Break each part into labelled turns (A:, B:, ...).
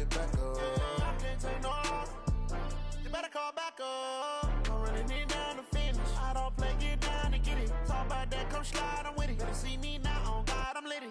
A: get back up. I can't take no loss. You better call back up. I'm running it down to finish. I don't play, get down and get it. Talk about that, come slide, I'm with it. Better see me now, on God, I'm litty.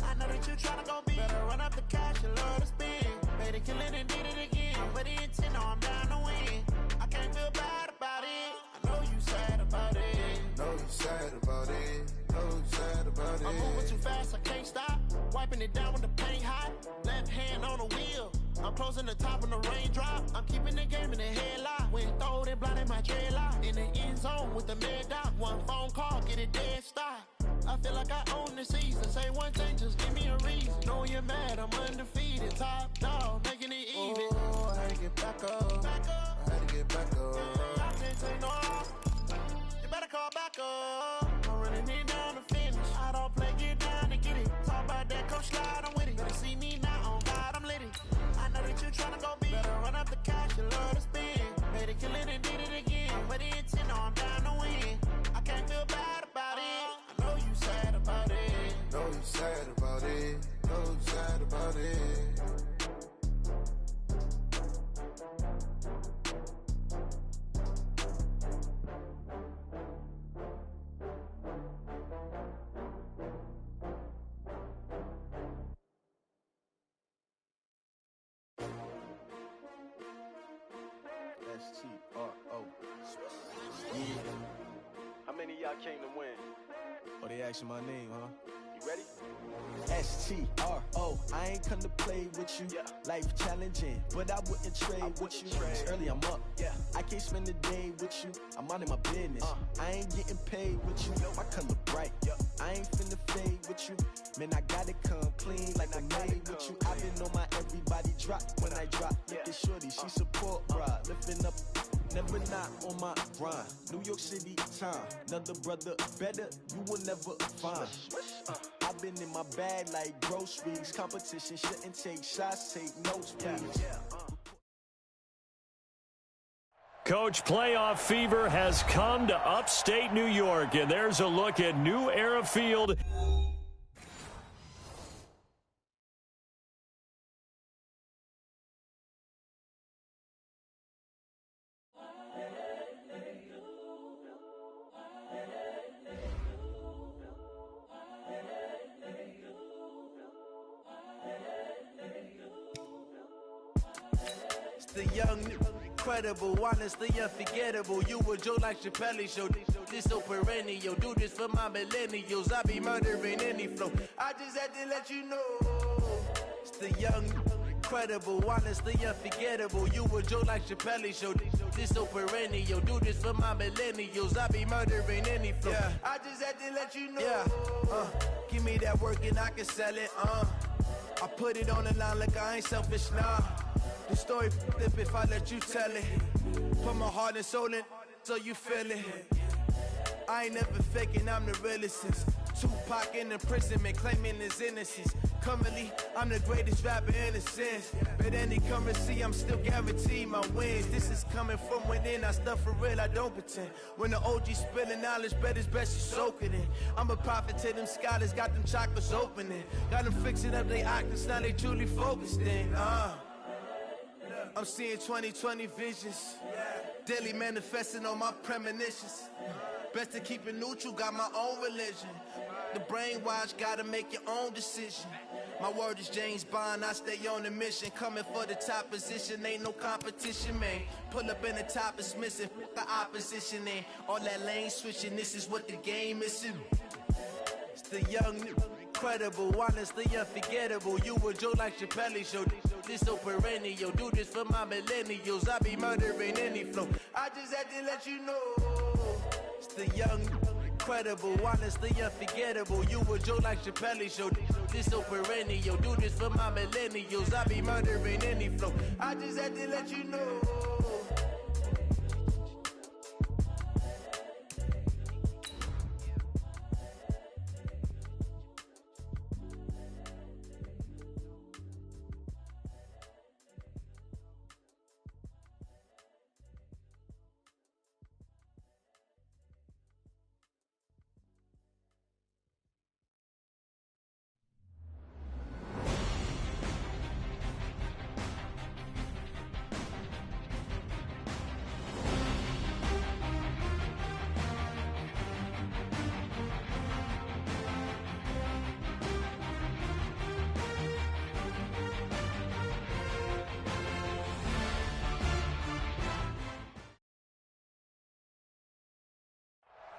A: I know that you tryna go big. Better run up the cash and love to spend. Made it, kill it, and did it again. But the intent, no, I'm down to win. I can't feel bad about it. I know you sad about it.
B: Know you sad about it. Know you sad about it.
A: I'm moving too fast, I can't stop. Wiping it down when the paint hot. Left hand on the wheel. I'm closing the top when the raindrop. I'm keeping the game in the headlock. When throwed and blinded my dreadlock. In the end zone with the mad dot. One phone call, get it dead stop. I feel like I own the season. Say one thing, just give me a reason. Know you're mad, I'm undefeated. Top dog, making it even.
B: Oh, I had to get back up.
A: Back up.
B: I had to get back up.
A: I can't take no loss. You better call back up. I'm running it down to finish. I don't play, get down and get it. Talk about that, come slide, I'm with it. Better see me now, on God, I'm litty. I know that you tryna go big. Better run up the cash and love to spend. Made it, kill it, and did it again. But the intent, no, I'm down to win. I can't feel bad about it. I know you sad about it.
B: Know you sad about it. Know you sad about it.
C: S-T-R-O. Yeah.
D: How many of y'all came to win?
C: Oh, they asking my name, huh?
D: You ready?
C: S-T-R-O. I ain't come to play with you.
D: Yeah.
C: Life challenging, but I wouldn't trade with you. It's early, I'm up.
D: Yeah.
C: I can't spend the day with you. I'm minding my business. I ain't getting paid with you. My color bright. I ain't finna fade with you. Man, I gotta come clean like I'm made with you. I've been on my everybody drop when I drop. Look at shorty, she support ride. Lifting up, never not on my grind. New York City time. Another brother better, you will never find. I've been in my bag like groceries. Competition shouldn't take shots, take notes, please.
E: Coach, playoff fever has come to upstate New York, and there's a look at New Era Field.
F: The young, incredible, honestly unforgettable. You a Joe like Chappelle show. This so perennial. Do this for my millennials. I be murdering any flow. I just had to let you know. It's the young, incredible, honestly unforgettable. You a Joe like Chappelle show. This so perennial. Do this for my millennials. I be murdering any flow. Yeah. I just had to let you know. Yeah. Give me that work and I can sell it. I put it on the line like I ain't selfish, nah. The story flip if I let you tell it. Put my heart and soul in so you feel it. I ain't never faking, I'm the realest since Tupac in imprisonment, claiming his innocence. Currently, I'm the greatest rapper in a sense. But any currency, I'm still guaranteed my wins. This is coming from within, I stuff for real, I don't pretend. When the OG spilling knowledge, bet it's best you soak it in. I'm a prophet to them scholars, got them chakras opening. Got them fixing up they octaves, now they truly focused in. I'm seeing 2020 visions. Daily manifesting on my premonitions. Best to keep it neutral, got my own religion. The brainwash, gotta make your own decision. My word is James Bond, I stay on the mission. Coming for the top position, ain't no competition, man. Pull up in the top is missing, the opposition in. All that lane switching, this is what the game is. It's the young, incredible, honestly unforgettable. You a Joe like Chappelle show. This so perennial. Do this for my millennials. I be murdering any flow. I just had to let you know. It's the young, incredible, honestly unforgettable. You a Joe like Chappelle show. This so perennial. Do this for my millennials. I be murdering any flow. I just had to let you know.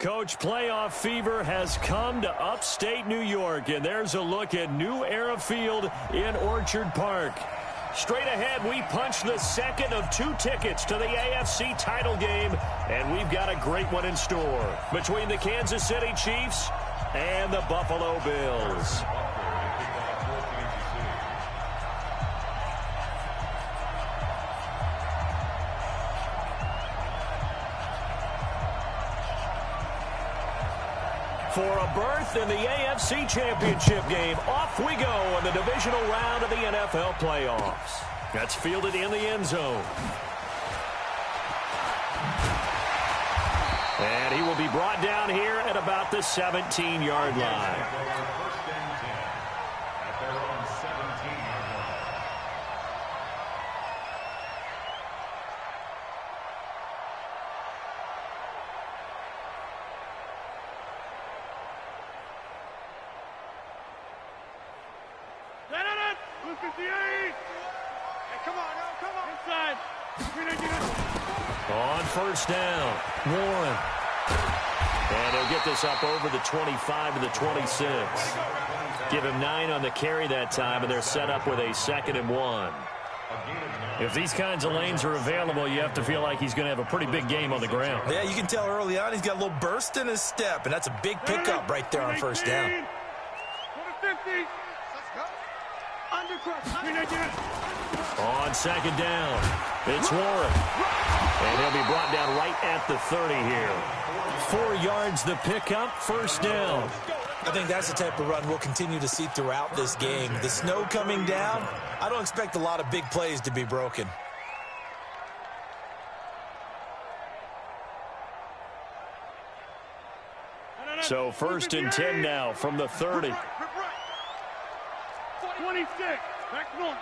E: Coach, playoff fever has come to upstate New York, and there's a look at New Era Field in Orchard Park. Straight ahead, we punch the second of 2 tickets to the AFC title game, and we've got a great one in store between the Kansas City Chiefs and the Buffalo Bills. For a berth in the AFC Championship game, off we go in the divisional round of the NFL playoffs. That's fielded in the end zone. And he will be brought down here at about the 17-yard line. On first down, Warren. And he'll get this up over the 25 to the 26. Give him 9 on the carry that time, and they're set up with a 2nd and 1. If these kinds of lanes are available, you have to feel like he's going to have a pretty big game on the ground.
G: Yeah, you can tell early on he's got a little burst in his step, and that's a big pickup right there on first down.
E: On 2nd down, it's Warren. And he'll be brought down right at the 30 here. 4 yards the pickup, first down.
G: I think that's the type of run we'll continue to see throughout this game. The snow coming down, I don't expect a lot of big plays to be broken.
E: So 1st and 10 now from the 30.
H: 26, back north.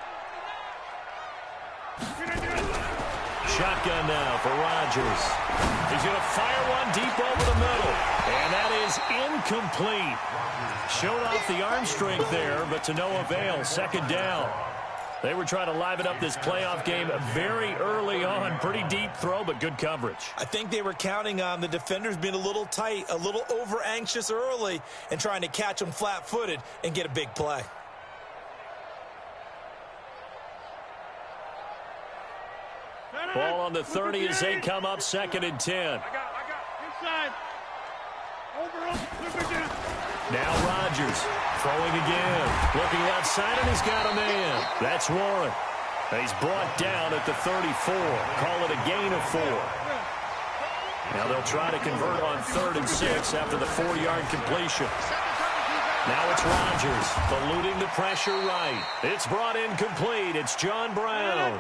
E: Shotgun now for Rodgers. He's going to fire one deep over the middle. And that is incomplete. Showed off the arm strength there, but to no avail. 2nd down. They were trying to liven up this playoff game very early on. Pretty deep throw, but good coverage.
G: I think they were counting on the defenders being a little tight, a little over-anxious early, and trying to catch them flat-footed and get a big play.
E: Ball on the 30 as they come up 2nd and 10.
H: I got inside. Over.
E: Now Rodgers throwing again. Looking left side, and he's got a man. That's Warren. He's brought down at the 34. Call it a gain of 4. Now they'll try to convert on 3rd and 6 after the 4-yard completion. Now it's Rodgers eluding the pressure right. It's brought in complete. It's John Brown.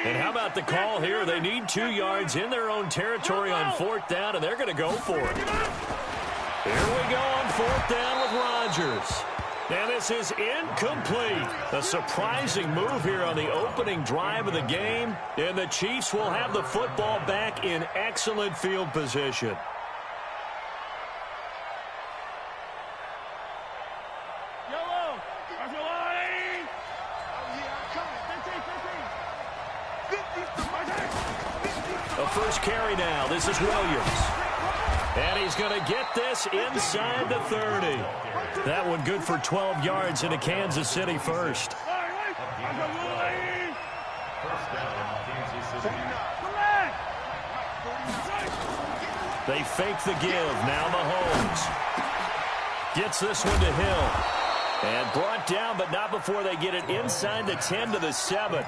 E: And how about the call here? They need 2 yards in their own territory on 4th down, and they're going to go for it. Here we go on 4th down with Rodgers. And this is incomplete. A surprising move here on the opening drive of the game, and the Chiefs will have the football back in excellent field position. First carry now. This is Williams. And he's going to get this inside the 30. That one good for 12 yards into Kansas City first. They fake the give. Now Mahomes gets this one to Hill. And brought down, but not before they get it inside the 10 to the 7.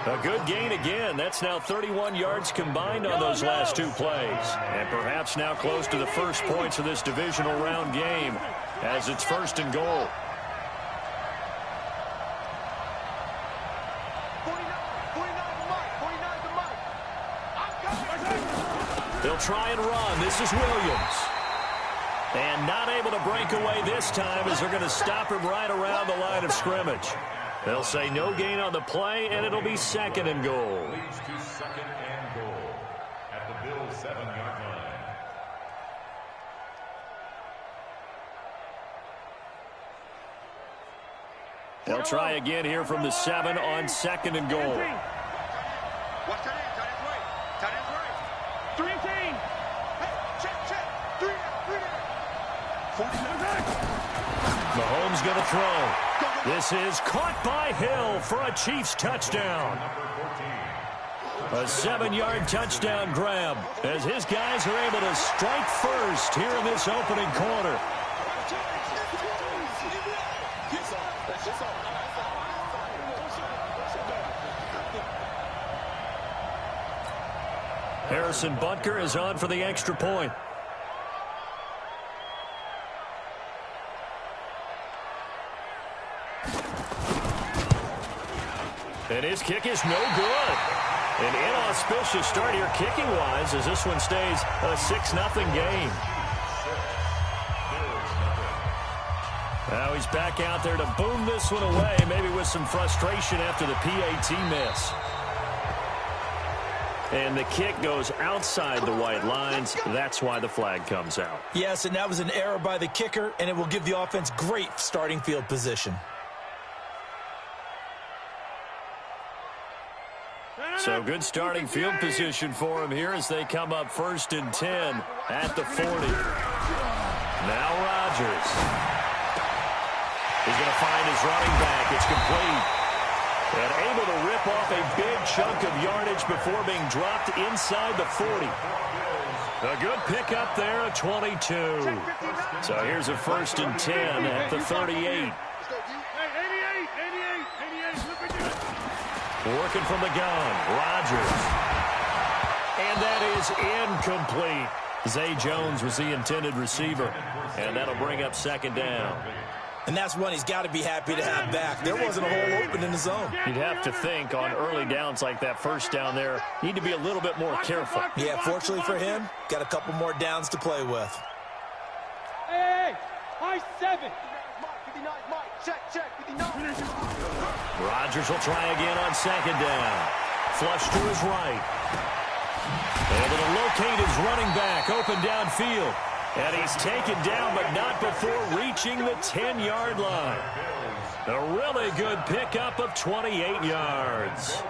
E: A good gain again. That's now 31 yards combined on those last 2 plays. And perhaps now close to the first points of this divisional round game as it's 1st and goal. They'll try and run. This is Williams. And not able to break away this time as they're going to stop him right around the line of scrimmage. They'll say no gain on the play, and it'll be 2nd and goal.
I: Leads to 2nd and goal at the Bills' 7-yard line.
E: They'll try again here from the 7 on 2nd and goal.
H: Watch tight ends right. Tight ends right. 3 and 10. Hey, check. 3
E: Jones going to throw. This is caught by Hill for a Chiefs touchdown. A 7-yard touchdown grab as his guys are able to strike first here in this opening quarter. Harrison Butker is on for the extra point. And his kick is no good. An inauspicious start here kicking-wise as this one stays a 6-0 game. Now he's back out there to boom this one away, maybe with some frustration after the PAT miss. And the kick goes outside the white lines. That's why the flag comes out.
G: Yes, and that was an error by the kicker, and it will give the offense great starting field position.
E: So good starting field position for him here as they come up 1st and 10 at the 40. Now Rodgers. He's going to find his running back. It's complete. And able to rip off a big chunk of yardage before being dropped inside the 40. A good pickup there at 22. So here's a 1st and 10 at the 38. Working from the gun, Rodgers. And that is incomplete. Zay Jones was the intended receiver. And that'll bring up 2nd down.
G: And that's one he's got to be happy to have back. There wasn't a hole open in the zone.
E: You'd have to think on early downs like that 1st down there, need to be a little bit more careful.
G: Yeah, fortunately for him, got a couple more downs to play with.
H: Hey, high 7.
E: Rodgers will try again on 2nd down. Flush to his right. Able to locate his running back open downfield. And he's taken down, but not before reaching the 10-yard line. A really good pickup of 28 yards.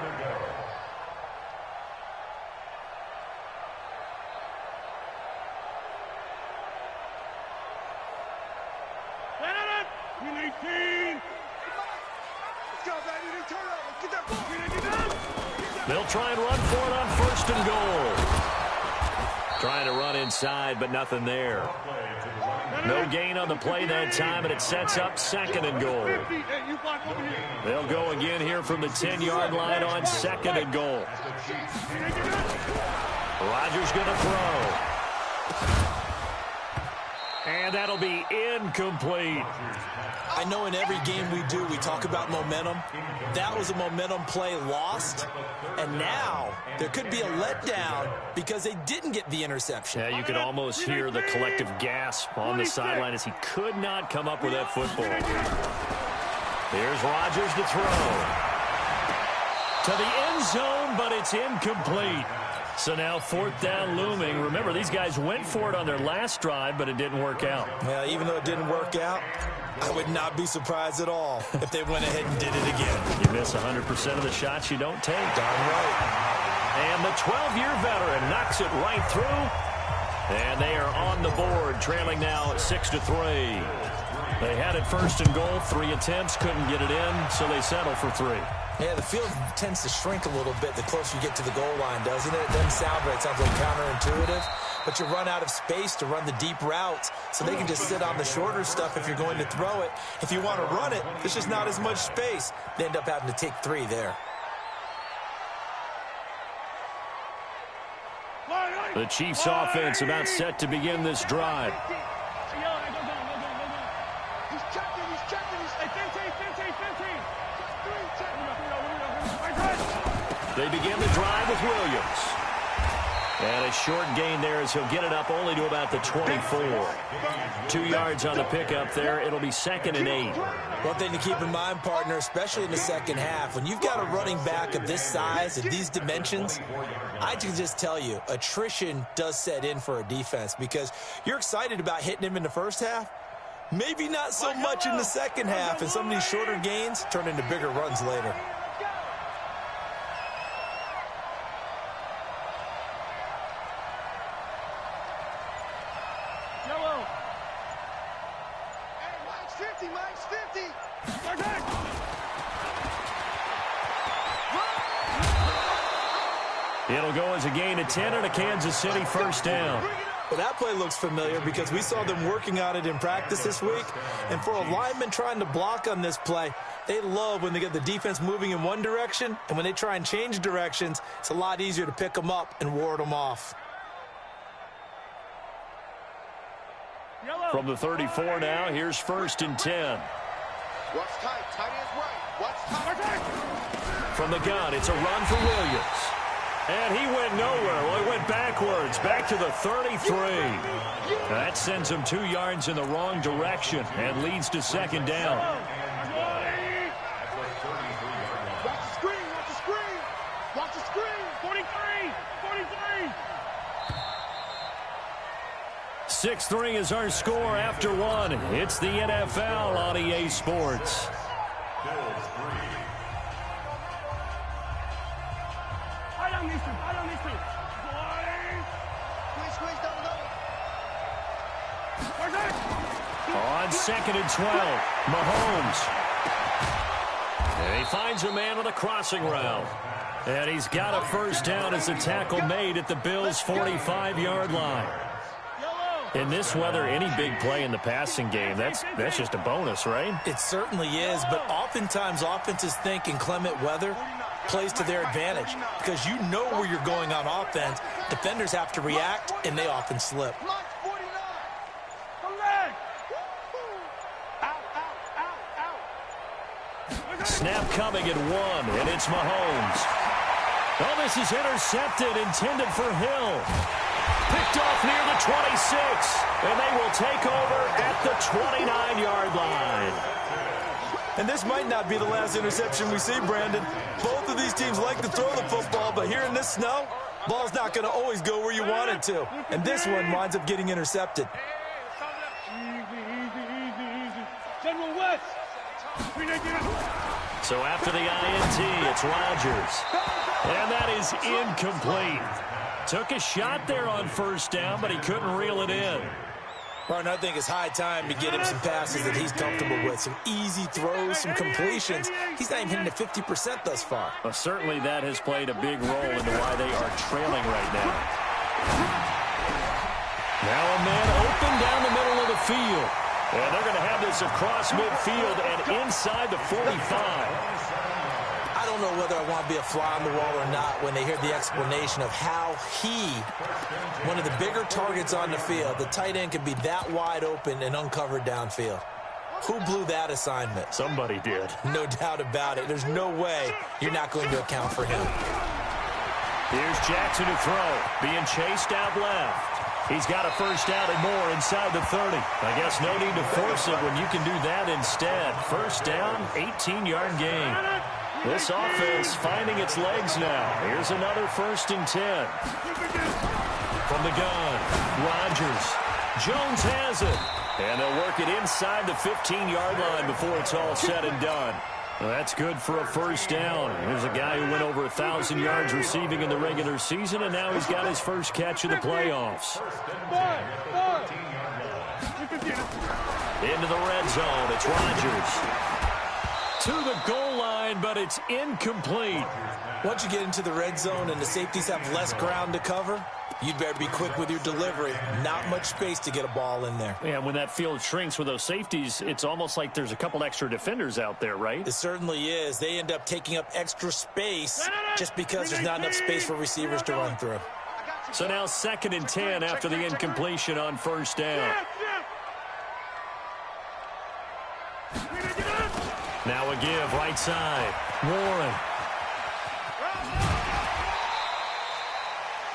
E: They'll try and run for it on 1st and goal. Trying to run inside, but nothing there. No gain on the play that time, and it sets up 2nd and goal. They'll go again here from the 10-yard line on 2nd and goal. Rodgers going to throw. And that'll be incomplete.
G: I know in every game we do, we talk about momentum. That was a momentum play lost. And now there could be a letdown because they didn't get the interception.
E: Yeah, you could almost hear the collective gasp on the sideline as he could not come up with that football. Here's Rodgers to throw. To the end zone, but it's incomplete. So now 4th down looming. Remember, these guys went for it on their last drive, but it didn't work out.
G: Yeah, even though it didn't work out, I would not be surprised at all if they went ahead and did it again.
E: You miss 100% of the shots you don't take.
G: Darn right.
E: And the 12-year veteran knocks it right through. And they are on the board, trailing now 6-3. They had it 1st and goal, 3 attempts, couldn't get it in, so they settle for 3.
G: Yeah, the field tends to shrink a little bit the closer you get to the goal line, doesn't it? It doesn't sound right. It sounds like counterintuitive. But you run out of space to run the deep routes, so they can just sit on the shorter stuff if you're going to throw it. If you want to run it, there's just not as much space. They end up having to take 3 there.
E: The Chiefs offense about set to begin this drive. They begin the drive with Williams. And a short gain there as he'll get it up only to about the 24. 2 yards on the pickup there. It'll be 2nd and 8.
G: One thing to keep in mind, partner, especially in the second half, when you've got a running back of this size, of these dimensions, I can just tell you, attrition does set in for a defense because you're excited about hitting him in the first half. Maybe not so much in the second half, and some of these shorter gains turn into bigger runs later.
F: 50, Mike, 50.
E: It'll go as a gain of 10 and a Kansas City first down.
G: Well, that play looks familiar because we saw them working on it in practice this week. And for a lineman trying to block on this play, they love when they get the defense moving in one direction. And when they try and change directions, it's a lot easier to pick them up and ward them off.
E: From the 34 now, here's first and 10.
F: Watch tight. Tight ends right. Watch tight.
E: From the gun, it's a run for Williams. And he went nowhere. Well, he went backwards, back to the 33. That sends him 2 yards in the wrong direction and leads to second down.
F: Watch the screen. Watch the screen. Watch the screen. 43.
E: 6-3 is our score after one. It's the NFL on EA Sports. On 2nd and 12, Mahomes. And he finds a man on a crossing route. And he's got a first down as the tackle made at the Bills' 45-yard line. In this weather, any big play in the passing game, that's just a bonus, right?
G: It certainly is, but oftentimes offenses think in clement weather plays to their advantage because you know where you're going on offense. Defenders have to react, and they often slip.
E: Snap coming at 1, and it's Mahomes. Oh, this is intercepted, intended for Hill. Picked off near the 26, and they will take over at the 29-yard line.
G: And this might not be the last interception we see, Brandon. Both of these teams like to throw the football, but here in this snow, ball's not going to always go where you want it to. And this one winds up getting intercepted.
H: Easy. General West.
E: So after the INT, it's Rodgers. And that is incomplete. Took a shot there on first down, but he couldn't reel it in.
G: Martin, I think it's high time to get him some passes that he's comfortable with. Some easy throws, some completions. He's not even hitting to 50% thus far.
E: Well, certainly that has played a big role into why they are trailing right now. Now a man open down the middle of the field. And they're going to have this across midfield and inside the 45.
G: I don't know whether I want to be a fly on the wall or not when they hear the explanation of how one of the bigger targets on the field, the tight end could be that wide open and uncovered downfield. Who blew that assignment?
E: Somebody did.
G: No doubt about it. There's no way you're not going to account for him.
E: Here's Jackson to throw, being chased out left. He's got a first down and more inside the 30. I guess no need to force it when you can do that instead. First down, 18-yard gain. This offense finding its legs now. Here's another first and 10. From the gun, Rodgers. Jones has it. And they'll work it inside the 15-yard line before it's all said and done. Well, that's good for a first down. Here's a guy who went over 1,000 yards receiving in the regular season, and now he's got his first catch of the playoffs. Into the red zone, it's Rodgers. To the goal line, but it's incomplete.
G: Once you get into the red zone and the safeties have less ground to cover, you'd better be quick with your delivery. Not much space to get a ball in there.
E: Yeah, when that field shrinks with those safeties, it's almost like there's a couple extra defenders out there, right?
G: It certainly is. They end up taking up extra space just because there's not enough space for receivers to run through.
E: So now 2nd and 10 after the incompletion on first down. Now a give right side. Warren.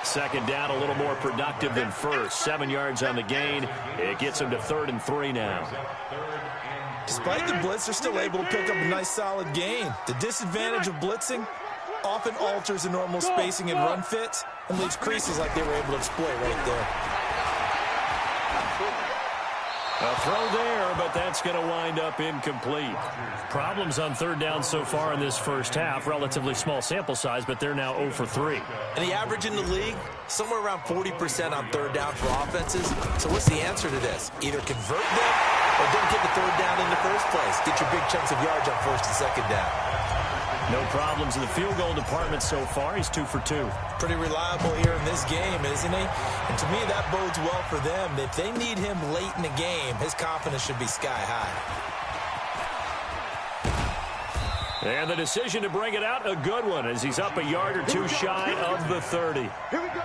E: Second down, a little more productive than first. 7 yards on the gain. It gets them to 3rd and 3 now.
G: Despite the blitz, they're still able to pick up a nice solid gain. The disadvantage of blitzing often alters the normal spacing and run fits and leaves creases like they were able to exploit right there.
E: A throw there, but that's going to wind up incomplete. Problems on 3rd down so far in this first half. Relatively small sample size, but they're now 0 for 3.
G: And the average in the league, somewhere around 40% on 3rd down for offenses. So what's the answer to this? Either convert them Or don't get the third down in the first place. Get your big chunks of yards on first and second down.
E: No problems in the field goal department so far. He's 2 for 2.
G: Pretty reliable here in this game, isn't he? And to me, that bodes well for them. If they need him late in the game, his confidence should be sky high.
E: And the decision to bring it out, a good one, as he's up a yard or two shy of the 30.
H: Here we go.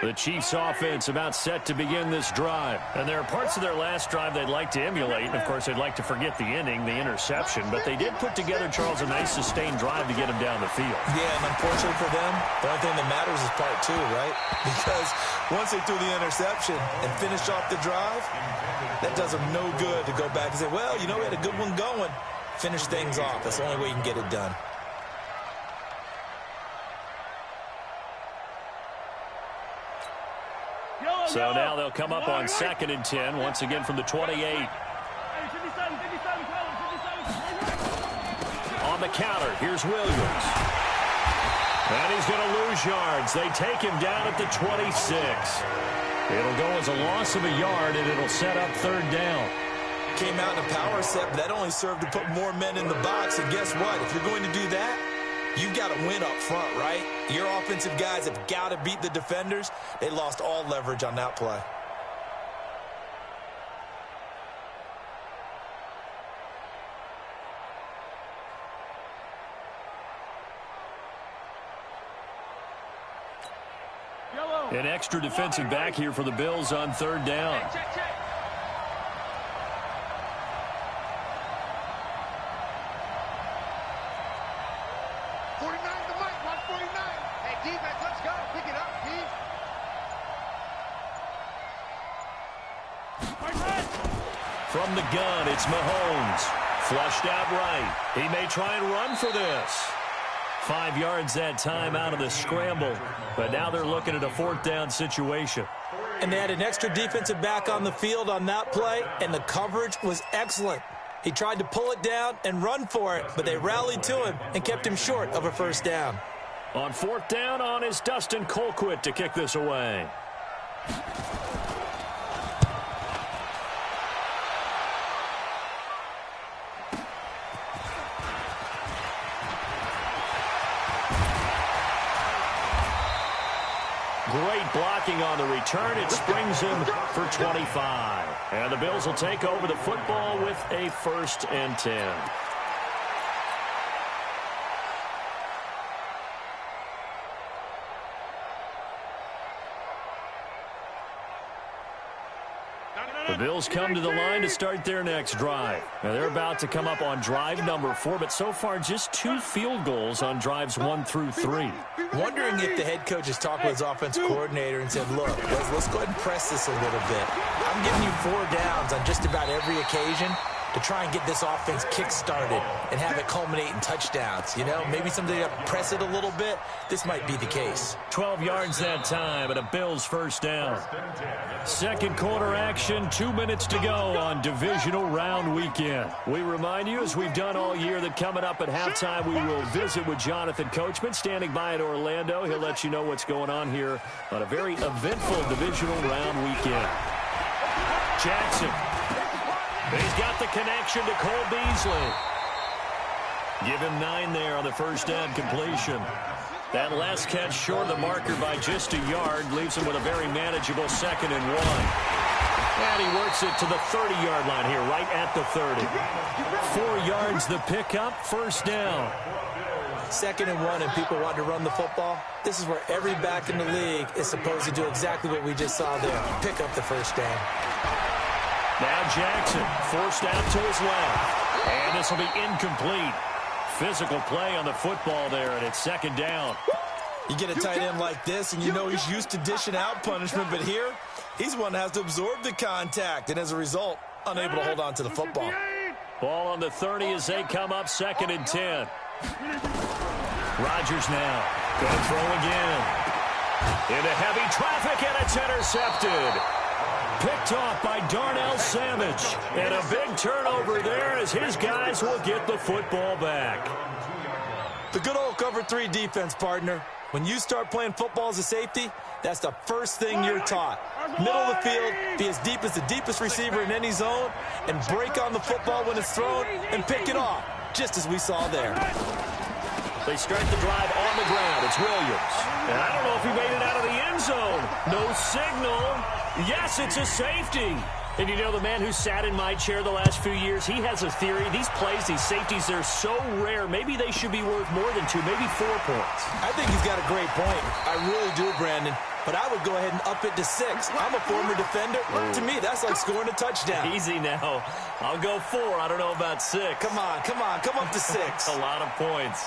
E: The Chiefs offense about set to begin this drive. And there are parts of their last drive they'd like to emulate. And, of course, they'd like to forget the ending, the interception. But they did put together, Charles, a nice sustained drive to get him down the field.
G: Yeah, and unfortunately for them, the only thing that matters is part 2, right? Because once they threw the interception and finished off the drive, that does them no good to go back and say, well, you know, we had a good one going. Finish things off. That's the only way you can get it done.
E: So now they'll come up on 2nd and 10, once again from the 28. On the counter, here's Williams. And he's going to lose yards. They take him down at the 26. It'll go as a loss of a yard, and it'll set up 3rd down.
G: Came out in a power set, but that only served to put more men in the box. And guess what? If you're going to do that, you've got to win up front, right? Your offensive guys have got to beat the defenders. They lost all leverage on that play.
E: An extra defensive back here for the Bills on 3rd down.
H: Check.
A: 49 to Mike, 149. Hey, defense, let's go. Pick it up, Steve.
E: From the gun, it's Mahomes. Flushed out right. He may try and run for this. 5 yards that time out of the scramble. But now they're looking at a 4th down situation.
G: And they had an extra defensive back on the field on that play, and the coverage was excellent. He tried to pull it down and run for it, but they rallied to him and kept him short of a 1st down.
E: On 4th down on is Dustin Colquitt to kick this away. Great blocking on the return. It springs him for 25. And the Bills will take over the football with a 1st and 10. The Bills come to the line to start their next drive. Now they're about to come up on drive number 4, but so far just 2 field goals on drives 1 through 3.
G: Wondering if the head coach has talked with his offensive coordinator and said, look, let's go ahead and press this a little bit. I'm giving you 4 downs on just about every occasion to try and get this offense kick-started and have it culminate in touchdowns. You know, maybe something to press it a little bit. This might be the case.
E: 12 yards that time and a Bills 1st down. 2nd quarter action, 2 minutes to go on Divisional Round Weekend. We remind you, as we've done all year, that coming up at halftime, we will visit with Jonathan Coachman, standing by in Orlando. He'll let you know what's going on here on a very eventful Divisional Round Weekend. Jackson. He's got the connection to Cole Beasley. Give him 9 there on the 1st down completion. That last catch short of the marker by just a yard leaves him with a very manageable 2nd and 1. And he works it to the 30-yard line here, right at the 30. 4 yards the pickup, 1st down.
G: 2nd and 1 and people want to run the football. This is where every back in the league is supposed to do exactly what we just saw there. Pick up the 1st down.
E: Now Jackson forced out to his left. And this will be incomplete. Physical play on the football there, and it's 2nd down.
G: You get a tight end like this, and you know he's used to dishing out punishment, but here, he's one that has to absorb the contact, and as a result, unable to hold on to the football.
E: Ball on the 30 as they come up 2nd and 10. Rodgers now. Going to throw again. Into heavy traffic, and it's intercepted. Picked off by Darnell Savage. And a big turnover there as his guys will get the football back.
G: The good old cover 3 defense, partner. When you start playing football as a safety, that's the first thing you're taught. Middle of the field, be as deep as the deepest receiver in any zone, and break on the football when it's thrown and pick it off, just as we saw there.
E: They start the drive on the ground. It's Williams. And I don't know if he made it out of the end zone. No signal. Yes, it's a safety. And you know, the man who sat in my chair the last few years, he has a theory. These plays, these safeties, they're so rare. Maybe they should be worth more than 2, maybe 4 points.
G: I think he's got a great point. I really do, Brandon. But I would go ahead and up it to 6. I'm a former defender. To me, that's like scoring a touchdown.
E: Easy now. I'll go 4. I don't know about 6.
G: Come on. Come up to 6.
E: A lot of points.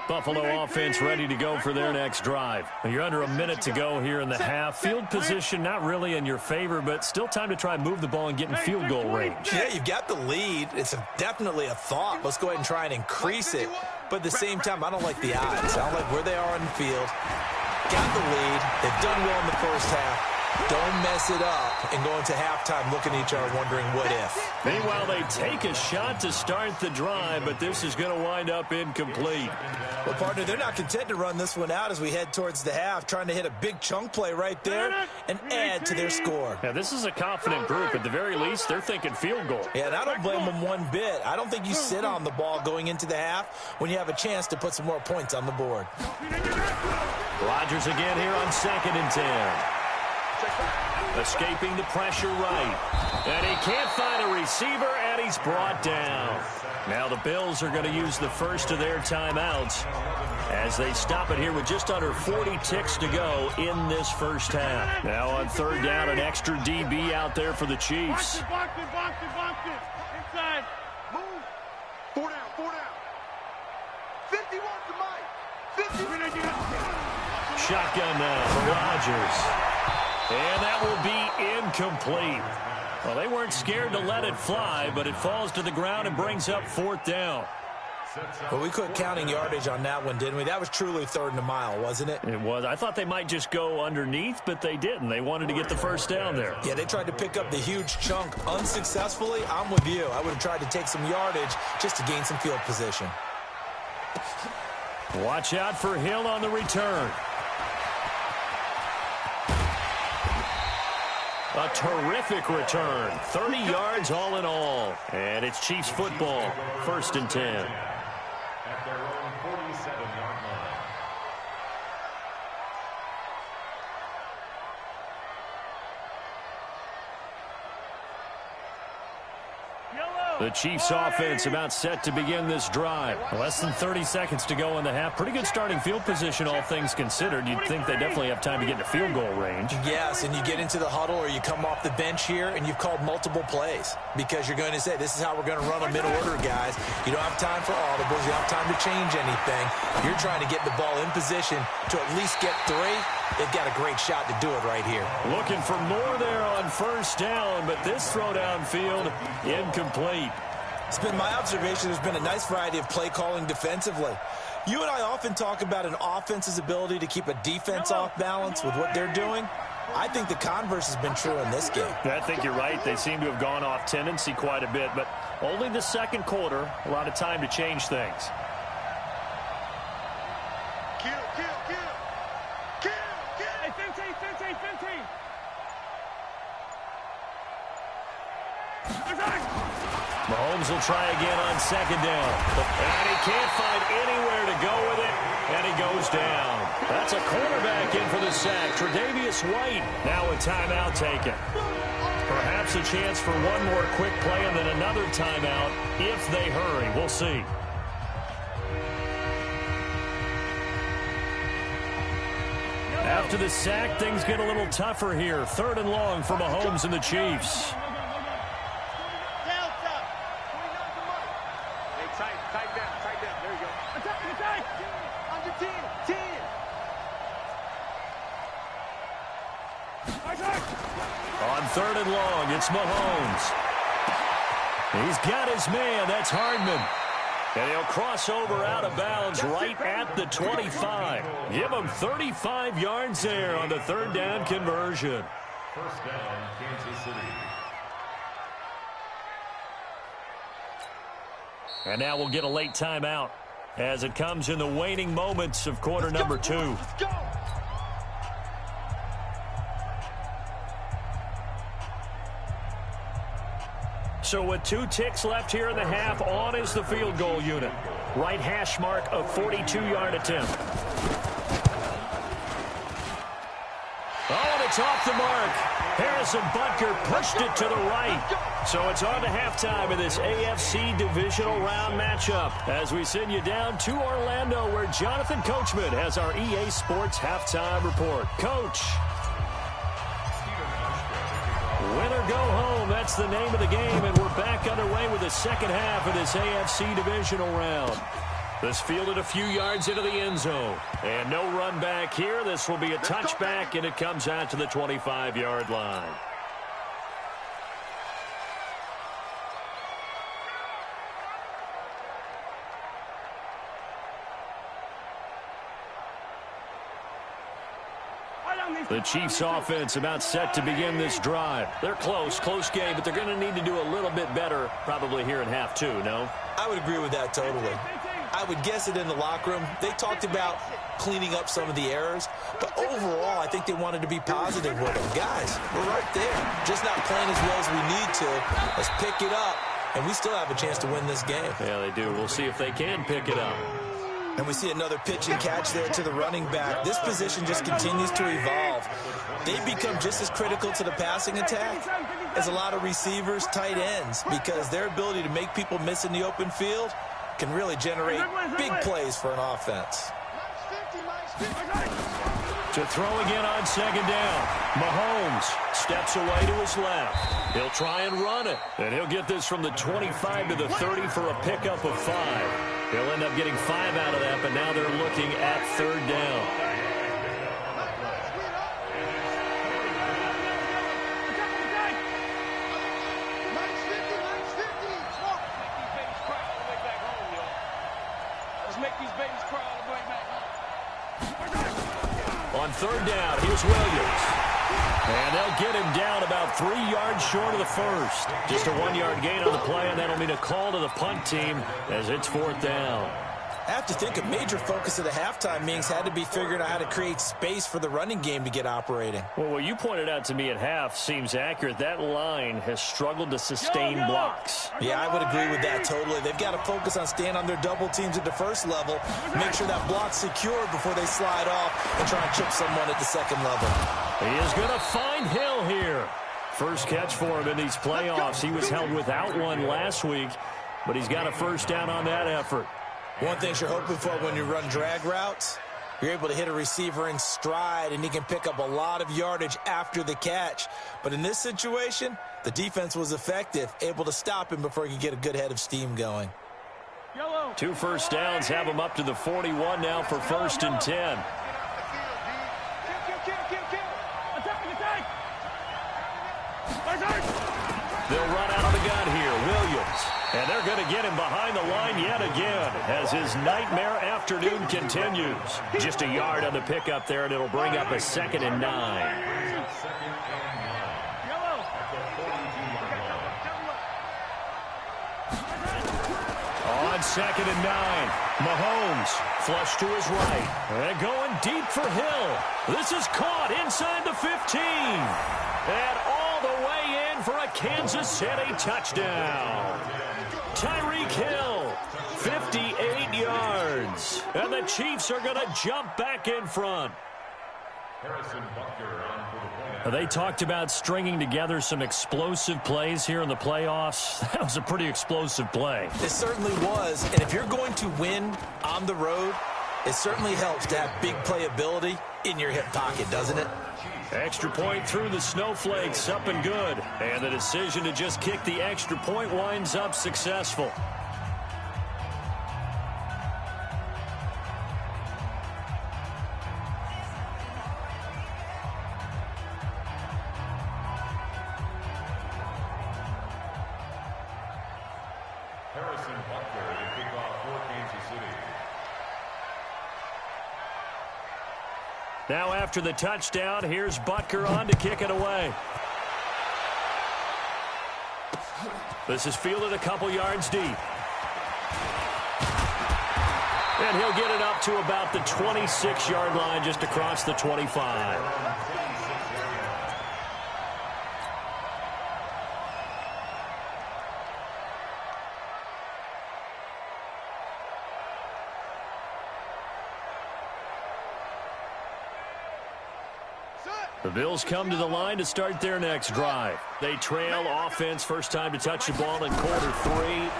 E: Buffalo offense ready to go for their next drive. You're under a minute to go here in the half. Field position not really in your favor, but still time to try and move the ball and get in field goal range.
G: Yeah, you've got the lead. It's definitely a thought. Let's go ahead and try and increase it. But at the same time, I don't like the odds. I don't like where they are on the field. Got the lead. They've done well in the first half. Don't mess it up and go into halftime looking at each other wondering what if.
E: Meanwhile, they take a shot to start the drive, but this is going to wind up incomplete.
G: Well, partner, they're not content to run this one out as we head towards the half, trying to hit a big chunk play right there and add to their score.
E: Yeah, this is a confident group. At the very least, they're thinking field goal.
G: Yeah, and I don't blame them one bit. I don't think you sit on the ball going into the half when you have a chance to put some more points on the board.
E: Rodgers again here on 2nd and 10. Escaping the pressure right. And he can't find a receiver, and he's brought down. Now the Bills are going to use the first of their timeouts as they stop it here with just under 40 ticks to go in this first half. Now on 3rd down, an extra DB out there for the Chiefs.
H: Box it. Inside. Move.
F: 4 down. 51 to Mike. 50.
E: Shotgun now for Rodgers. And that will be incomplete. Well, they weren't scared to let it fly, but it falls to the ground and brings up 4th down.
G: Well, we quit counting yardage on that one, didn't we? That was truly 3rd and a mile, wasn't it?
E: It was. I thought they might just go underneath, but they didn't. They wanted to get the first down there.
G: Yeah, they tried to pick up the huge chunk unsuccessfully. I'm with you. I would have tried to take some yardage just to gain some field position.
E: Watch out for Hill on the return. A terrific return. 30 yards all in all. And it's Chiefs football. 1st and 10.
I: At their own 47-yard line.
E: The Chiefs offense about set to begin this drive. Less than 30 seconds to go in the half. Pretty good starting field position, all things considered. You'd think they definitely have time to get into field goal range.
G: Yes, and you get into the huddle or you come off the bench here and you've called multiple plays because you're going to say, this is how we're going to run them in order, guys. You don't have time for audibles. You don't have time to change anything. You're trying to get the ball in position to at least get 3. They've got a great shot to do it right here.
E: Looking for more there on 1st down, but this throw downfield incomplete.
G: It's been my observation there's been a nice variety of play calling defensively. You and I often talk about an offense's ability to keep a defense off balance with what they're doing. I think the converse has been true in this game.
E: I think you're right. They seem to have gone off tendency quite a bit, but only the 2nd quarter, a lot of time to change things. Mahomes will try again on 2nd down. And he can't find anywhere to go with it, and he goes down. That's a cornerback in for the sack. Tre'Davious White now a timeout taken. Perhaps a chance for one more quick play and then another timeout if they hurry. We'll see. After the sack, things get a little tougher here. 3rd and long for Mahomes and the Chiefs. On 3rd and long, it's Mahomes. He's got his man. That's Hardman. And he'll cross over out of bounds right at the 25. Give him 35 yards there on the third down conversion.
I: First down, Kansas City.
E: And now we'll get a late timeout as it comes in the waning moments of quarter number 2.
H: Let's go.
E: So with 2 ticks left here in the half, on is the field goal unit. Right hash mark of 42-yard attempt. Oh, and it's off the mark. Harrison Butker pushed it to the right. So it's on to halftime in this AFC Divisional Round matchup as we send you down to Orlando where Jonathan Coachman has our EA Sports Halftime Report. Coach. Win or go home, that's the name of the game, and we're back underway with the second half of this AFC Divisional Round. This fielded a few yards into the end zone. And no run back here. This will be a touchback, and it comes out to the 25-yard line. The Chiefs offense about set to begin this drive. They're close game, but they're going to need to do a little bit better probably here in half 2, no?
G: I would agree with that totally. I would guess it in the locker room. They talked about cleaning up some of the errors, but overall I think they wanted to be positive with them. Guys, we're right there. Just not playing as well as we need to. Let's pick it up, and we still have a chance to win this game.
E: Yeah, they do. We'll see if they can pick it up.
G: And we see another pitch and catch there to the running back. This position just continues to evolve. They become just as critical to the passing attack as a lot of receivers, tight ends, because their ability to make people miss in the open field can really generate big plays for an offense.
E: To throw again on second down. Mahomes steps away to his left. He'll try and run it. And he'll get this from the 25 to the 30 for a pickup of 5. He'll end up getting 5 out of that, but now they're looking at third down. On third down, here's Williams. And they'll get him down about 3 yards short of the first. Just a 1-yard gain on the play, and that'll mean a call to the punt team as it's fourth down.
G: I have to think a major focus of the halftime meetings had to be figuring out how to create space for the running game to get operating.
E: Well, what you pointed out to me at half seems accurate. That line has struggled to sustain blocks.
G: Yeah, I would agree with that totally. They've got to focus on staying on their double teams at the first level, make sure that block's secured before they slide off and try and chip someone at the second level.
E: He is going to find Hill here. First catch for him in these playoffs. He was held without one last week, but he's got a first down on that effort.
G: One thing you're hoping for when you run drag routes, you're able to hit a receiver in stride, and he can pick up a lot of yardage after the catch. But in this situation, the defense was effective, able to stop him before he could get a good head of steam going.
E: 2 first downs have him up to the 41 now for first and 10. They'll run out of the gun here. Williams. And they're going to get him behind the line yet again as his nightmare afternoon continues. Just a yard on the pickup there, and it'll bring up a 2nd and 9. On 2nd and 9, Mahomes flush to his right. And going deep for Hill. This is caught inside the 15. And all the way in for a Kansas City touchdown. Tyreek Hill, 58 yards. And the Chiefs are going to jump back in front.
I: Harrison Butker on for the point.
E: They talked about stringing together some explosive plays here in the playoffs. That was a pretty explosive play.
G: It certainly was. And if you're going to win on the road, it certainly helps to have big playability in your hip pocket, doesn't it?
E: Extra point through the snowflakes, up and good. And the decision to just kick the extra point winds up successful.
I: Butler to kick off for Kansas City.
E: Now after the touchdown, here's Butker on to kick it away. This is fielded a couple yards deep. And he'll get it up to about the 26-yard line, just across the 25. The Bills come to the line to start their next drive. They trail offense, first time to touch the ball in quarter 3,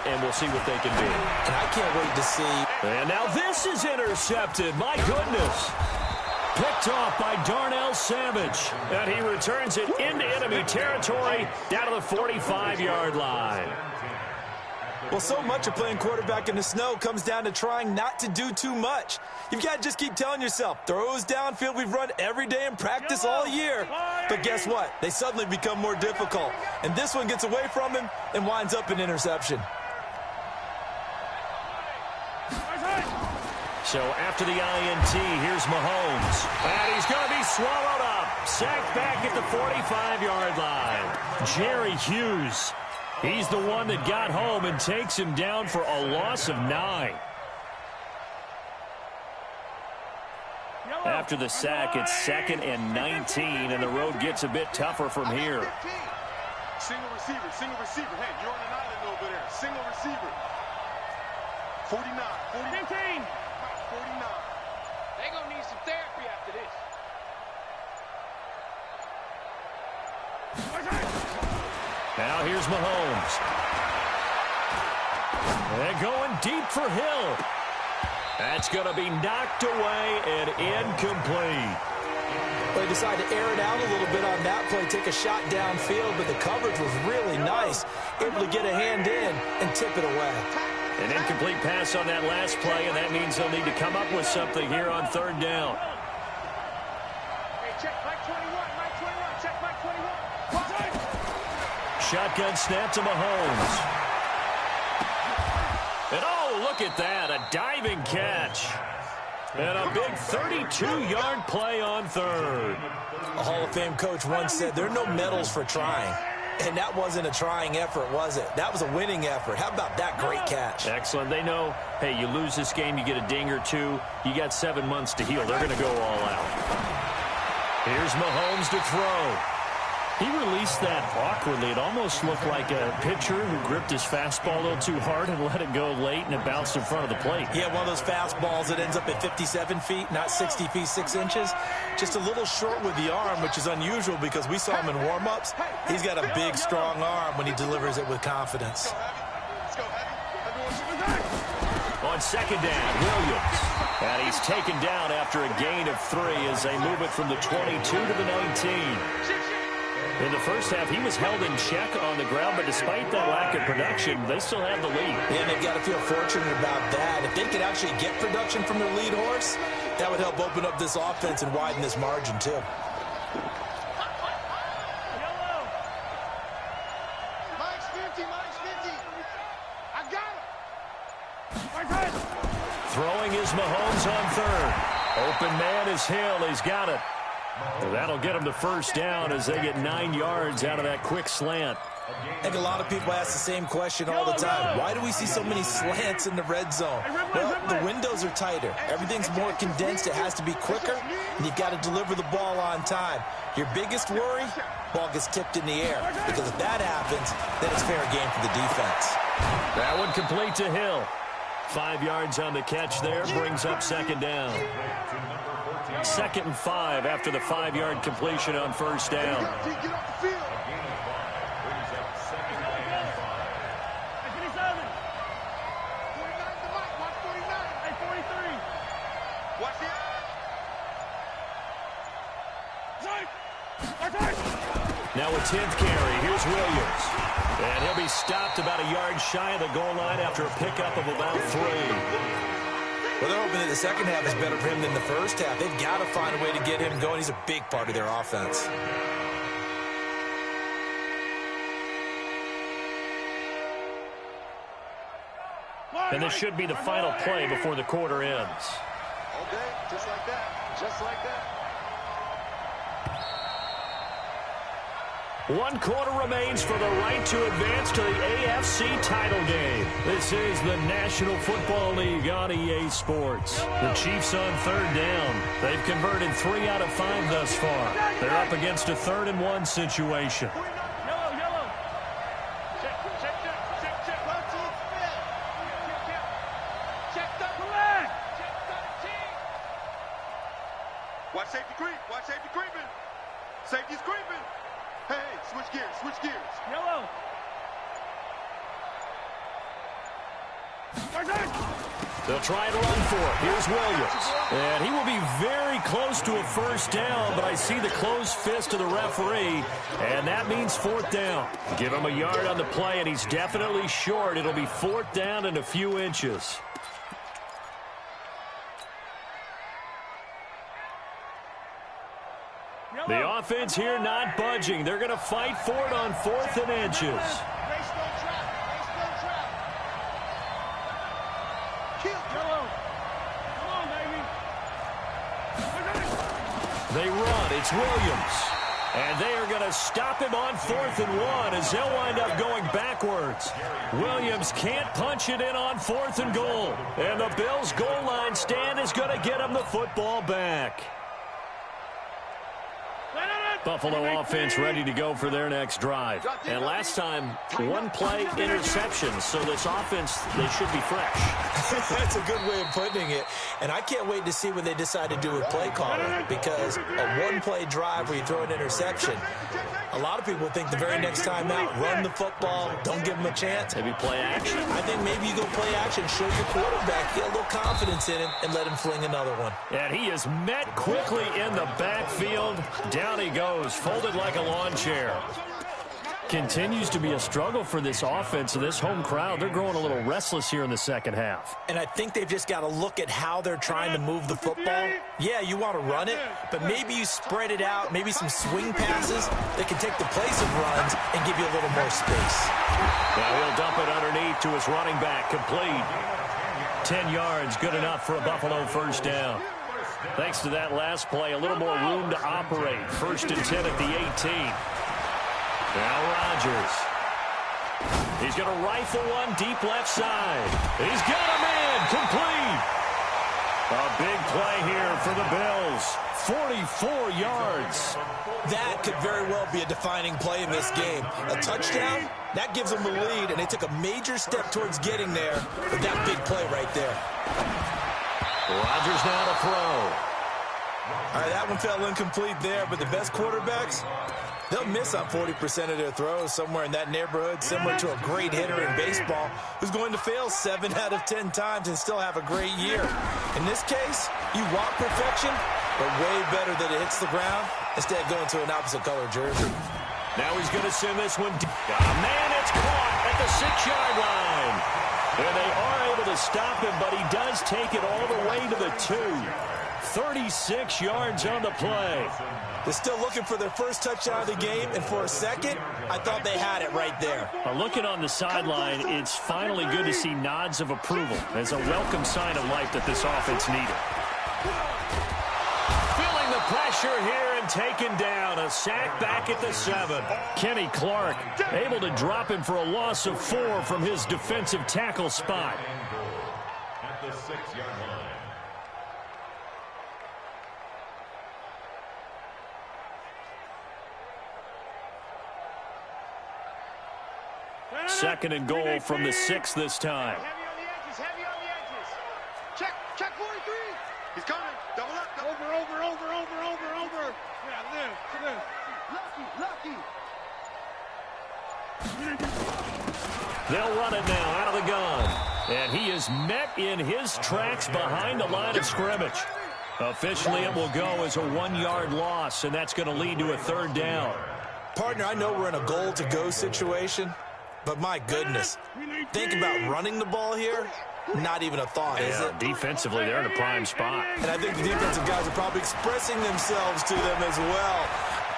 E: and we'll see what they can do.
G: And I can't wait to see.
E: And now this is intercepted. My goodness. Picked off by Darnell Savage. And he returns it into enemy territory down to the 45-yard line.
G: Well, so much of playing quarterback in the snow comes down to trying not to do too much. You've got to just keep telling yourself, throws downfield we've run every day in practice all year. But guess what? They suddenly become more difficult. And this one gets away from him and winds up an interception.
E: So after the INT, here's Mahomes. And he's going to be swallowed up. Sacked back at the 45-yard line. Jerry Hughes. He's the one that got home and takes him down for a loss of 9. After the sack, it's 2nd and 19, and the road gets a bit tougher from here.
H: Single receiver, single receiver. Hey, you're on an island over there. Single receiver. 49, 15. 49. They're going to need some therapy after this.
E: Now here's Mahomes. And going deep for Hill. That's going to be knocked away and incomplete.
G: They decided to air it out a little bit on that play, take a shot downfield, but the coverage was really nice. Able to get a hand in and tip it away.
E: An incomplete pass on that last play, and that means they'll need to come up with something here on 3rd down.
H: Hey, check Mike 21, Mike 21, check Mike 21.
E: Shotgun snap to Mahomes. And oh, look at that, a diving catch. And a big 32-yard play on 3rd.
G: A Hall of Fame coach once said, there are no medals for trying. And that wasn't a trying effort, was it? That was a winning effort. How about that great catch?
E: Excellent. They know, hey, you lose this game, you get a ding or two. You got 7 months to heal. They're going to go all out. Here's Mahomes to throw. He released that awkwardly. It almost looked like a pitcher who gripped his fastball a little too hard and let it go late, and it bounced in front of the plate.
G: Yeah, one of those fastballs that ends up at 57 feet, not 60 feet, 6 inches. Just a little short with the arm, which is unusual because we saw him in warm-ups. He's got a big, strong arm when he delivers it with confidence.
E: On 2nd down, Williams. And he's taken down after a gain of 3 as they move it from the 22 to the 19. In the first half, he was held in check on the ground, but despite that lack of production, they still have the lead.
G: Yeah, they've got to feel fortunate about that. If they could actually get production from their lead horse, that would help open up this offense and widen this margin, too.
H: Mike's 50, Mike's 50. I got him.
E: Throwing is Mahomes on 3rd. Open man is Hill. He's got it. Well, that'll get them to 1st down as they get 9 yards out of that quick slant.
G: I think a lot of people ask the same question all the time. Why do we see so many slants in the red zone? Well, the windows are tighter. Everything's more condensed. It has to be quicker, and you've got to deliver the ball on time. Your biggest worry, ball gets tipped in the air, because if that happens, then it's fair game for the defense.
E: That one complete to Hill. 5 yards on the catch there, brings up 2nd down. 2nd and 5 after the 5-yard completion on 1st down.
H: Get off the field.
E: Now a 10th carry. Here's Williams. And he'll be stopped about a yard shy of the goal line after a pickup of about 3.
G: Well, they're hoping that the second half is better for him than the first half. They've got to find a way to get him going. He's a big part of their offense.
E: And this should be the final play before the quarter ends.
H: All day, just like that. Just like that.
E: 1 quarter remains for the right to advance to the AFC title game. This is the National Football League on EA Sports. The Chiefs on 3rd down. They've converted 3 out of 5 thus far. They're up against a 3rd and 1 situation.
H: Watch safety creep. Watch safety creeping. Safety's creeping. Hey, switch gears. Switch gears.
J: Yellow.
E: They'll try and run for it. Here's Williams. And he will be very close to a 1st down, but I see the closed fist of the referee, and that means 4th down. Give him a yard on the play, and he's definitely short. It'll be 4th down and a few inches. The offense here not budging. They're going to fight for it on 4th and inches. They run. It's Williams. And they are going to stop him on 4th and 1 as they'll wind up going backwards. Williams can't punch it in on 4th and goal. And the Bills' goal line stand is going to get him the football back. Buffalo offense ready to go for their next drive. And last time, 1 play interception, so this offense, they should be fresh.
G: That's a good way of putting it. And I can't wait to see what they decide to do with play calling, because a 1-play drive where you throw an interception, a lot of people think the very next time out, run the football, don't give them a chance.
E: Maybe play action.
G: I think maybe you go play action, show your quarterback, get a little confidence in him, and let him fling another one.
E: And he is met quickly in the backfield. Down he goes, folded like a lawn chair. Continues to be a struggle for this offense and this home crowd. They're growing a little restless here in the second half.
G: And I think they've just got to look at how they're trying to move the football. Yeah, you want to run it, but maybe you spread it out, maybe some swing passes that can take the place of runs and give you a little more space.
E: Now he'll dump it underneath to his running back, complete. 10 yards, good enough for a Buffalo 1st down. Thanks to that last play, a little more room to operate. 1st and 10 at the 18. Now Rodgers. He's going to rifle one deep left side. He's got a man complete. A big play here for the Bills. 44 yards.
G: That could very well be a defining play in this game. A touchdown, that gives them the lead, and they took a major step towards getting there with that big play right there.
E: Rodgers now to throw.
G: All right, that one fell incomplete there, but the best quarterbacks, they'll miss on 40% of their throws, somewhere in that neighborhood, similar to a great hitter in baseball who's going to fail 7 out of 10 times and still have a great year. In this case, you want perfection, but way better that it hits the ground instead of going to an opposite color jersey.
E: Now he's going to send this one. Man, it's caught at the 6-yard line. And they are able to stop him, but he does take it all the way to the 2. 36 yards on the play.
G: They're still looking for their first touchdown of the game, and for a second, I thought they had it right there.
E: Looking on the sideline, it's finally good to see nods of approval as a welcome sign of life that this offense needed. Feeling the pressure here and taken down. A sack back at the 7. Kenny Clark able to drop him for a loss of 4 from his defensive tackle spot.
I: At the 6-yard line.
E: Second and goal from the 6 this time.
H: Heavy on the edges, heavy on the edges. Check 43. He's coming. Double up. Over. Yeah, lucky.
E: They'll run it now out of the gun. And he is met in his tracks behind the line of scrimmage. Officially, it will go as a 1-yard loss, and that's going to lead to a 3rd down.
G: Partner, I know we're in a goal-to-go situation, but my goodness, think about running the ball here. Not even a thought, is it?
E: Defensively, they're in a prime spot.
G: And I think the defensive guys are probably expressing themselves to them as well.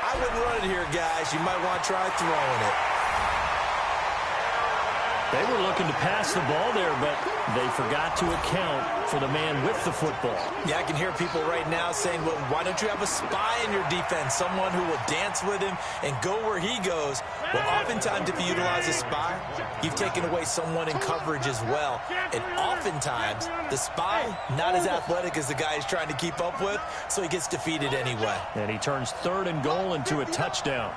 G: I wouldn't run it here, guys. You might want to try throwing it.
E: They were looking to pass the ball there, but they forgot to account for the man with the football.
G: Yeah, I can hear people right now saying, well, why don't you have a spy in your defense, someone who will dance with him and go where he goes? Well, oftentimes if you utilize a spy, you've taken away someone in coverage as well. And oftentimes, the spy, not as athletic as the guy he's trying to keep up with, so he gets defeated anyway.
E: And he turns 3rd and goal into a touchdown.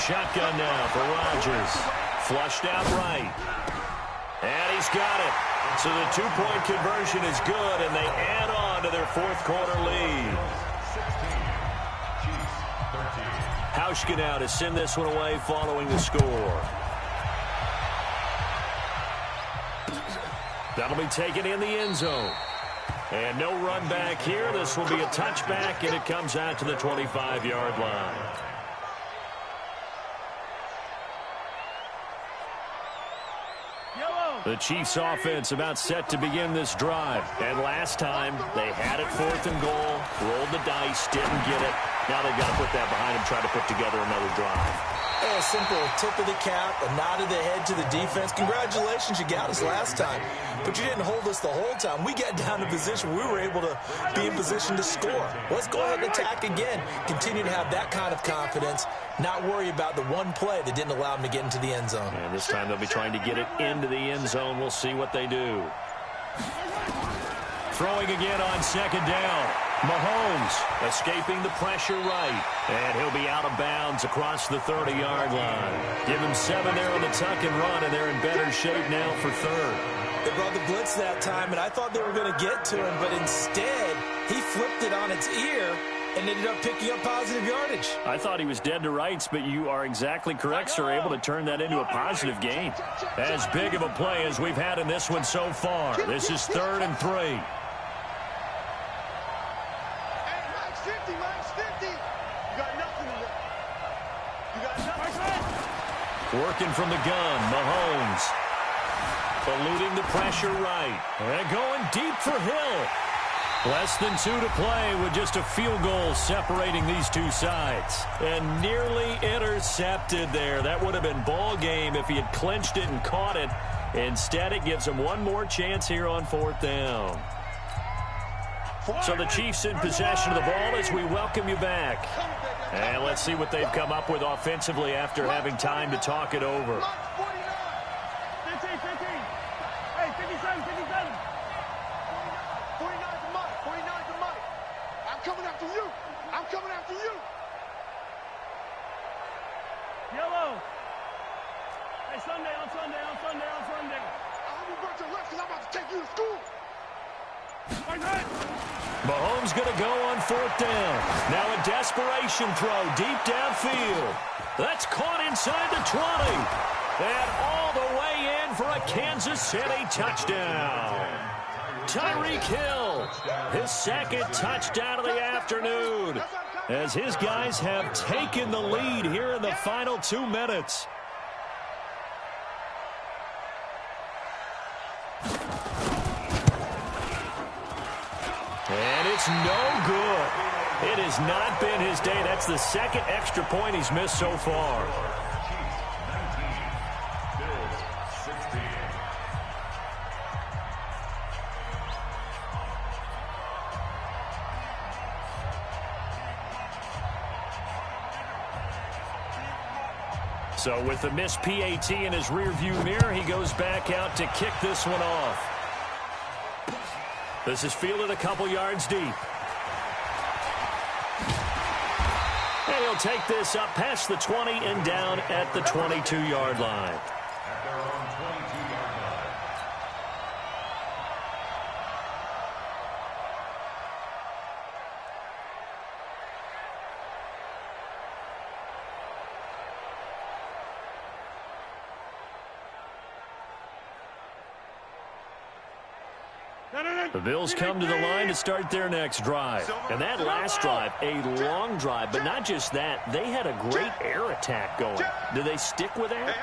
E: Shotgun now for Rodgers. Flushed out right. And he's got it. So the 2-point conversion is good, and they add on to their 4th quarter lead. 16, Hauschka now to send this one away following the score. That'll be taken in the end zone. And no run back here. This will be a touchback, and it comes out to the 25-yard line. The Chiefs offense about set to begin this drive. And last time, they had it 4th and goal, rolled the dice, didn't get it. Now they've got to put that behind them, try to put together another drive.
G: A simple tip of the cap, a nod of the head to the defense. Congratulations, you got us last time. But you didn't hold us the whole time. We got down to position. We were able to be in position to score. Let's go ahead and attack again. Continue to have that kind of confidence. Not worry about the one play that didn't allow them to get into the end zone.
E: And this time they'll be trying to get it into the end zone. We'll see what they do. Throwing again on 2nd down. Mahomes escaping the pressure right. And he'll be out of bounds across the 30-yard line. Give him 7 there on the tuck and run, and they're in better shape now for 3rd.
G: They brought the blitz that time, and I thought they were going to get to him, but instead he flipped it on its ear and ended up picking up positive yardage.
E: I thought he was dead to rights, but you are exactly correct, sir. Able to turn that into a positive gain. As big of a play as we've had in this one so far. This is 3rd and 3. Working from the gun, Mahomes. Eluding the pressure right. And going deep for Hill. Less than 2 to play with just a field goal separating these two sides. And nearly intercepted there. That would have been ball game if he had clinched it and caught it. Instead, it gives him one more chance here on 4th down. So the Chiefs in possession of the ball as we welcome you back. And let's see what they've come up with offensively after having time to talk it over.
H: 15, 15. Hey, 57, 57. 49's the money. 49's the money. I'm coming after you. I'm coming after you. Yellow. Hey, Sunday, on Sunday, on Sunday, on Sunday. I'm going to burn your left because I'm about to take you to school.
E: Mahomes going to go on 4th down. Now a desperation throw deep downfield. That's caught inside the 20. And all the way in for a Kansas City touchdown. Tyreek Hill, his 2nd touchdown of the afternoon, as his guys have taken the lead here in the final 2 minutes. And it's no good. It has not been his day. That's the 2nd extra point he's missed so far. So with the missed PAT in his rearview mirror, he goes back out to kick this one off. This is fielded a couple yards deep. And he'll take this up past the 20 and down at the 22-yard line.
I: At their own 22-yard line.
E: The Bills come to the line to start their next drive. And that last drive, a long drive, but not just that, they had a great air attack going. Do they stick with that?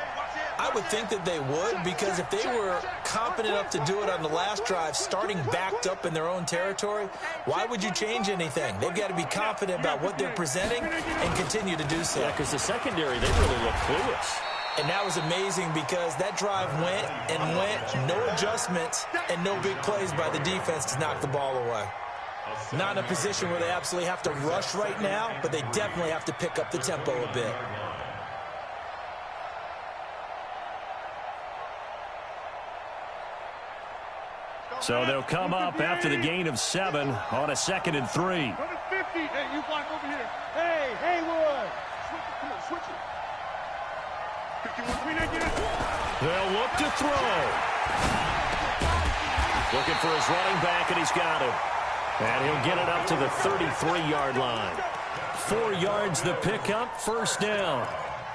G: I would think that they would, because if they were confident enough to do it on the last drive, starting backed up in their own territory, why would you change anything? They've got to be confident about what they're presenting and continue to do so.
E: Yeah, because the secondary, they really look clueless.
G: And that was amazing because that drive went and went, no adjustments and no big plays by the defense to knock the ball away. Not in a position where they absolutely have to rush right now, but they definitely have to pick up the tempo a bit.
E: So they'll come up after the gain of 7 on a 2nd and 3.
H: Hey, you block over here. Hey, Haywood. Switch it. 51,
E: they'll look to throw. Looking for his running back, and he's got him. And he'll get it up to the 33-yard line. 4 yards the pickup, first down.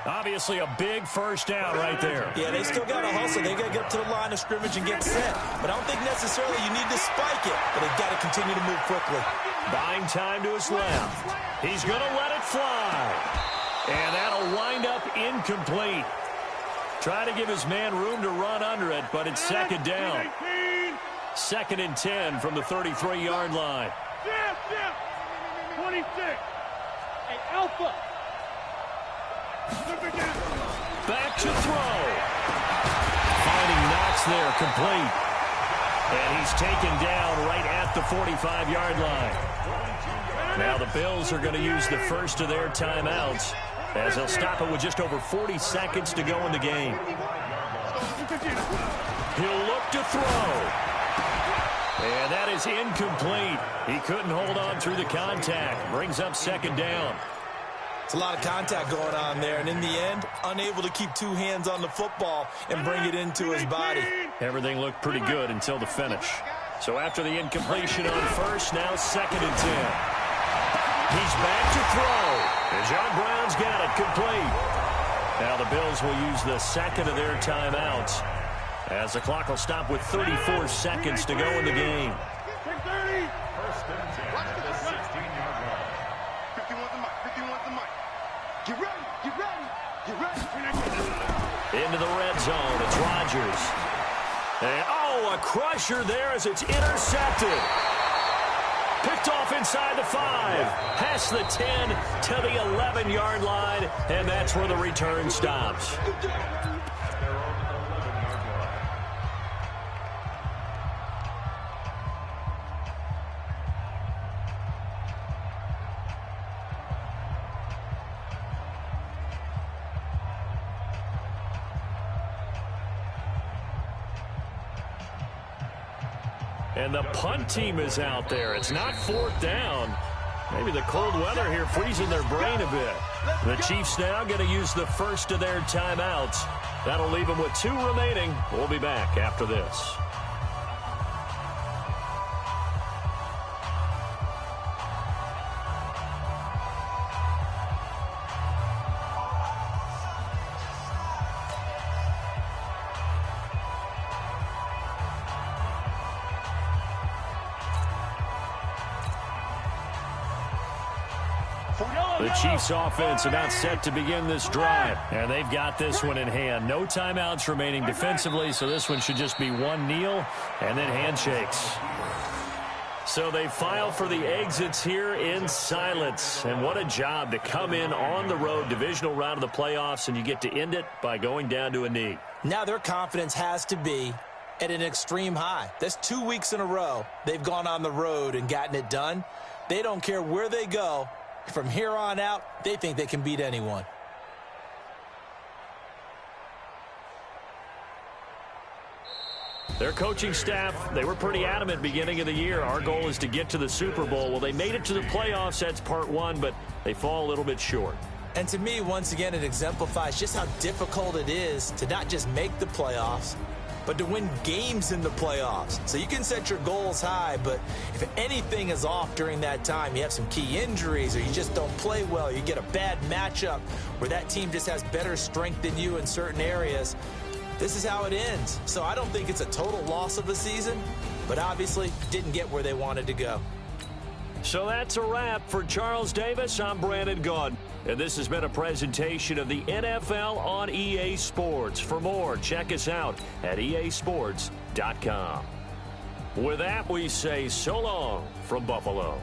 E: Obviously a big first down right there.
G: Yeah, they still got to hustle. They got to get up to the line of scrimmage and get set. But I don't think necessarily you need to spike it. But they've got to continue to move quickly.
E: Buying time to his left. He's going to let it fly. And that'll wind up incomplete. Trying to give his man room to run under it, but it's 2nd down. 2nd and 10 from the 33-yard line.
H: 26. Hey, Alpha.
E: Back to throw. Finding Knox there, complete. And he's taken down right at the 45-yard line. Now the Bills are going to use the first of their timeouts as they'll stop it with just over 40 seconds to go in the game. He'll look to throw. And that is incomplete. He couldn't hold on through the contact. Brings up 2nd down.
G: It's a lot of contact going on there, and in the end, unable to keep 2 hands on the football and bring it into his body.
E: Everything looked pretty good until the finish. So after the incompletion on first, now 2nd and 10. He's back to throw. And John Brown's got it complete. Now the Bills will use the 2nd of their timeouts as the clock will stop with 34 seconds to go in the game.
I: First and 10 at the 16-yard line.
H: 51's the mic. 51's the mic. Get ready. Get ready. Get ready.
E: Into the red zone. It's Rodgers. And, oh, a crusher there as it's intercepted. Picked off inside the 5. Past the 10 to the 11-yard line. And that's where the return stops. And the punt team is out there. It's not 4th down. Maybe the cold weather here freezing their brain a bit. The Chiefs now going to use the first of their timeouts. That'll leave them with 2 remaining. We'll be back after this. The Chiefs offense about set to begin this drive. And they've got this one in hand. No timeouts remaining defensively, so this one should just be one kneel and then handshakes. So they file for the exits here in silence. And what a job to come in on the road, divisional round of the playoffs, and you get to end it by going down to a knee.
G: Now their confidence has to be at an extreme high. That's 2 weeks in a row they've gone on the road and gotten it done. They don't care where they go. From here on out, they think they can beat anyone.
E: Their coaching staff, they were pretty adamant beginning of the year. Our goal is to get to the Super Bowl. Well, they made it to the playoffs. That's part 1, but they fall a little bit short.
G: And to me, once again, it exemplifies just how difficult it is to not just make the playoffs, but to win games in the playoffs. So you can set your goals high, but if anything is off during that time, you have some key injuries or you just don't play well, you get a bad matchup where that team just has better strength than you in certain areas, this is how it ends. So I don't think it's a total loss of a season, but obviously didn't get where they wanted to go.
E: So that's a wrap for Charles Davis. I'm Brandon Gaudin. And this has been a presentation of the NFL on EA Sports. For more, check us out at easports.com. With that, we say so long from Buffalo.